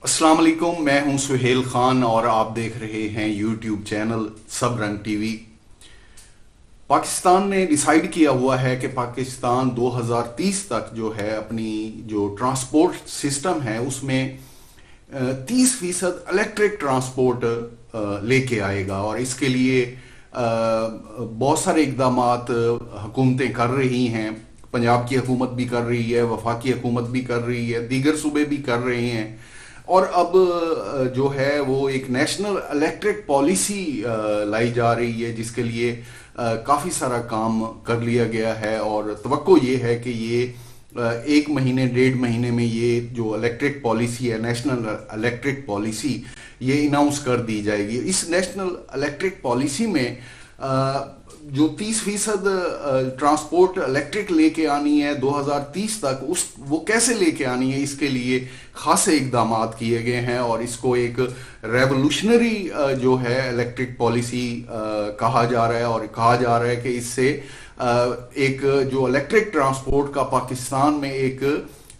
अस्सलाम वालेकुम। मैं हूं सुहेल खान और आप देख रहे हैं यूट्यूब चैनल सब रंग टीवी। पाकिस्तान ने डिसाइड किया हुआ है कि पाकिस्तान 2030 तक जो है अपनी जो ट्रांसपोर्ट सिस्टम है उसमें 30% इलेक्ट्रिक ट्रांसपोर्ट लेके आएगा और इसके लिए बहुत सारे इकदामात हुकूमतें कर रही हैं। पंजाब की हुकूमत भी कर रही है, वफाकी हुकूमत भी कर रही है, दीगर सूबे भी कर रहे हैं। और अब जो है वो एक नेशनल इलेक्ट्रिक पॉलिसी लाई जा रही है जिसके लिए काफ़ी सारा काम कर लिया गया है और तवक्को ये है कि ये एक महीने डेढ़ महीने में ये जो इलेक्ट्रिक पॉलिसी है, नेशनल इलेक्ट्रिक पॉलिसी, ये अनाउंस कर दी जाएगी। इस नेशनल इलेक्ट्रिक पॉलिसी में जो 30% ट्रांसपोर्ट इलेक्ट्रिक लेके आनी है 2030 तक, उस वो कैसे लेके आनी है इसके लिए खासे इकदामात किए गए हैं और इसको एक रेवोल्यूशनरी जो है इलेक्ट्रिक पॉलिसी कहा जा रहा है। और कहा जा रहा है कि इससे एक जो इलेक्ट्रिक ट्रांसपोर्ट का पाकिस्तान में एक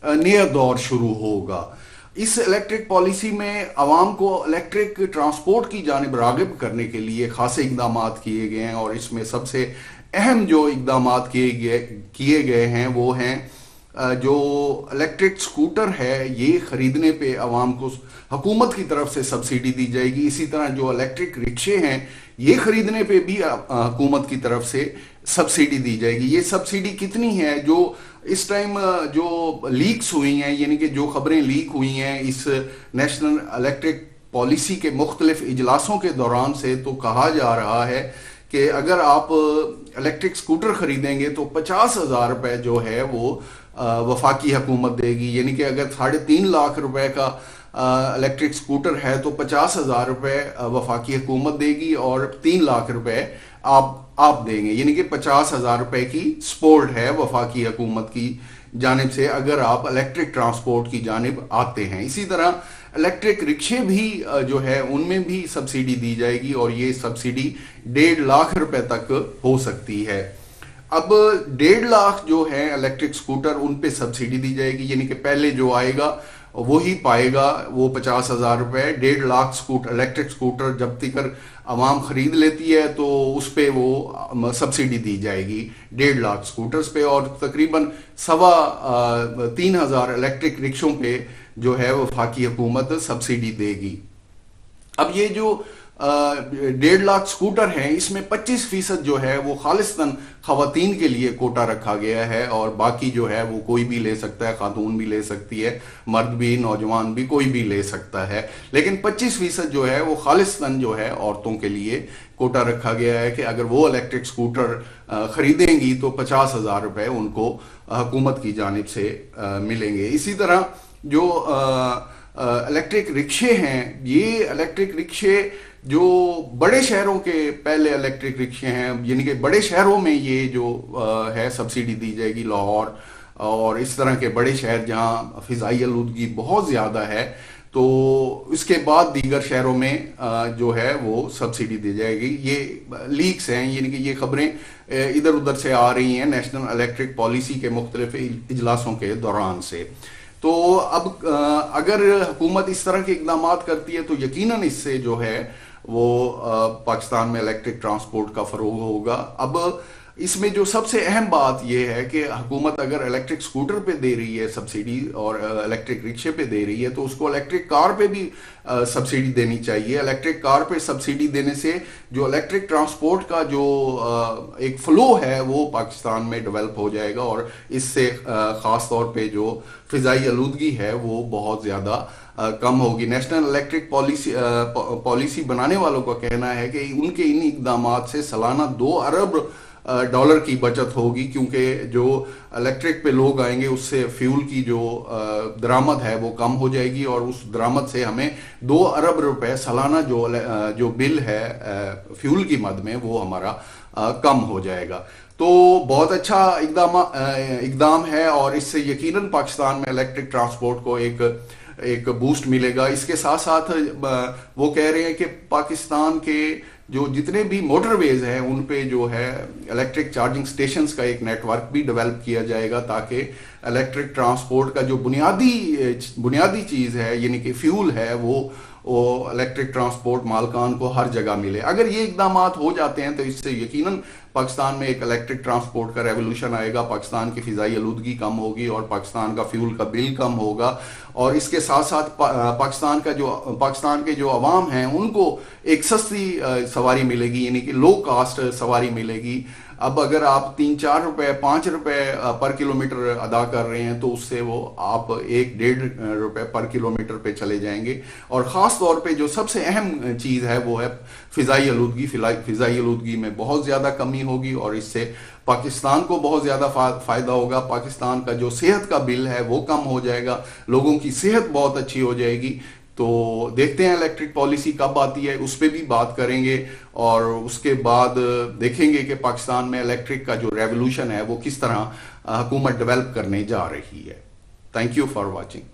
नया दौर शुरू होगा। इस इलेक्ट्रिक पॉलिसी में आवाम को इलेक्ट्रिक ट्रांसपोर्ट की जानिब राग़िब करने के लिए खासे इकदामात किए गए हैं और इसमें सबसे अहम जो इकदामात किए गए हैं वो हैं जो इलेक्ट्रिक स्कूटर है ये ख़रीदने पे आवाम को हुकूमत की तरफ से सब्सिडी दी जाएगी। इसी तरह जो इलेक्ट्रिक रिक्शे हैं ये ख़रीदने पे भी हुकूमत की तरफ से सब्सिडी दी जाएगी। ये सब्सिडी कितनी है? जो इस टाइम जो लीक्स हुई हैं, यानी कि जो खबरें लीक हुई हैं इस नेशनल इलेक्ट्रिक पॉलिसी के मुख्तलिफ इजलासों के दौरान से, तो कहा जा रहा है कि अगर आप इलेक्ट्रिक स्कूटर खरीदेंगे तो 50,000 रुपये जो है वो वफाकी हुकूमत देगी। यानी कि अगर 3.5 लाख रुपए का इलेक्ट्रिक स्कूटर है तो 50,000 रुपये वफाकी हुकूमत देगी और 3 लाख रुपए आप देंगे। यानी कि 50,000 रुपए की सपोर्ट है वफाकी हुकूमत की जानिब से अगर आप इलेक्ट्रिक ट्रांसपोर्ट की जानिब आते हैं। इसी तरह इलेक्ट्रिक रिक्शे भी जो है उनमें भी सब्सिडी दी जाएगी और ये सब्सिडी 1.5 लाख रुपए तक हो सकती है। अब 1.5 लाख जो है इलेक्ट्रिक स्कूटर उन पे सब्सिडी दी जाएगी, यानी कि पहले जो आएगा वो ही पाएगा वो 50,000 रुपये। 1.5 लाख स्कूटर इलेक्ट्रिक स्कूटर जब तक आवाम खरीद लेती है तो उस पे वो सब्सिडी दी जाएगी 1.5 लाख स्कूटर्स पे और तकरीबन 3,500 इलेक्ट्रिक रिक्शों पे जो है वफाकी हुकूमत सब्सिडी देगी। अब ये जो 1.5 लाख स्कूटर हैं इसमें 25% जो है वो खालिस्तन खवातीन के लिए कोटा रखा गया है और बाकी जो है वो कोई भी ले सकता है, खातून भी ले सकती है, मर्द भी, नौजवान भी, कोई भी ले सकता है। लेकिन 25% जो है वो खालिस्तन जो है औरतों के लिए कोटा रखा गया है कि अगर वो इलेक्ट्रिक स्कूटर खरीदेंगी तो 50,000 रुपये उनको हुकूमत की जानिब से मिलेंगे। इसी तरह जो इलेक्ट्रिक रिक्शे हैं, ये इलेक्ट्रिक रिक्शे जो बड़े शहरों के पहले इलेक्ट्रिक रिक्शे हैं, यानी कि बड़े शहरों में ये जो है सब्सिडी दी जाएगी, लाहौर और इस तरह के बड़े शहर जहां फिजाई आलूदगी बहुत ज़्यादा है, तो इसके बाद दीगर शहरों में जो है वो सब्सिडी दी जाएगी। ये लीक्स हैं, यानी कि ये खबरें इधर उधर से आ रही हैं नेशनल इलेक्ट्रिक पॉलिसी के मुख्तलिफ इजलासों के दौरान से। तो अब अगर हुकूमत इस तरह के इकदामात करती है तो यकीनन इससे जो है वो पाकिस्तान में इलेक्ट्रिक ट्रांसपोर्ट का फरोग होगा। अब इसमें जो सबसे अहम बात यह है कि हुकूमत अगर इलेक्ट्रिक स्कूटर पे दे रही है सब्सिडी और इलेक्ट्रिक रिक्शे पे दे रही है तो उसको इलेक्ट्रिक कार पे भी सब्सिडी देनी चाहिए। इलेक्ट्रिक कार पे सब्सिडी देने से जो इलेक्ट्रिक ट्रांसपोर्ट का जो एक फ्लो है वो पाकिस्तान में डेवलप हो जाएगा और इससे ख़ास तौर पे जो फ़िज़ाई आलूदगी है वो बहुत ज़्यादा कम होगी। नेशनल इलेक्ट्रिक पॉलिसी बनाने वालों का कहना है कि उनके इन इकदामात से सालाना 2 अरब डॉलर की बचत होगी, क्योंकि जो इलेक्ट्रिक पे लोग आएंगे उससे फ्यूल की जो दरामद है वो कम हो जाएगी और उस दरामद से हमें 2 अरब रुपए सालाना जो बिल है फ्यूल की मद में वो हमारा कम हो जाएगा। तो बहुत अच्छा इकदाम है और इससे यकीनन पाकिस्तान में इलेक्ट्रिक ट्रांसपोर्ट को एक बूस्ट मिलेगा। इसके साथ साथ वो कह रहे हैं कि पाकिस्तान के جو جتنے بھی موٹر ویز ہیں ان پہ جو ہے الیکٹرک چارجنگ سٹیشنز کا ایک نیٹ ورک بھی ڈیولپ کیا جائے گا، تاکہ الیکٹرک ٹرانسپورٹ کا جو بنیادی چیز ہے یعنی کہ فیول ہے وہ الیکٹرک ٹرانسپورٹ مالکان کو ہر جگہ ملے۔ اگر یہ اقدامات ہو جاتے ہیں تو اس سے یقیناً پاکستان میں ایک الیکٹرک ٹرانسپورٹ کا ریولوشن آئے گا، پاکستان کی فضائی آلودگی کم ہوگی اور پاکستان کا فیول کا بل کم ہوگا، اور اس کے ساتھ ساتھ پاکستان کے جو عوام ہیں ان کو ایک سستی سواری ملے گی، یعنی کہ لو کاسٹ سواری ملے گی۔ اب اگر آپ 3-4 روپے 5 روپے پر کلومیٹر ادا کر رہے ہیں تو اس سے وہ آپ 1-1.5 روپے پر کلومیٹر پہ چلے جائیں گے۔ اور خاص طور پہ جو سب سے اہم چیز ہے وہ ہے فضائی آلودگی۔ فضائی آلودگی میں بہت زیادہ کمی ہوگی اور اس سے پاکستان کو بہت زیادہ فائدہ ہوگا۔ پاکستان کا جو صحت کا بل ہے وہ کم ہو جائے گا، لوگوں کی صحت بہت اچھی ہو جائے گی۔ تو دیکھتے ہیں الیکٹرک پالیسی کب آتی ہے، اس پہ بھی بات کریں گے، اور اس کے بعد دیکھیں گے کہ پاکستان میں الیکٹرک کا جو ریولوشن ہے وہ کس طرح حکومت ڈیولپ کرنے جا رہی ہے۔ Thank you for watching.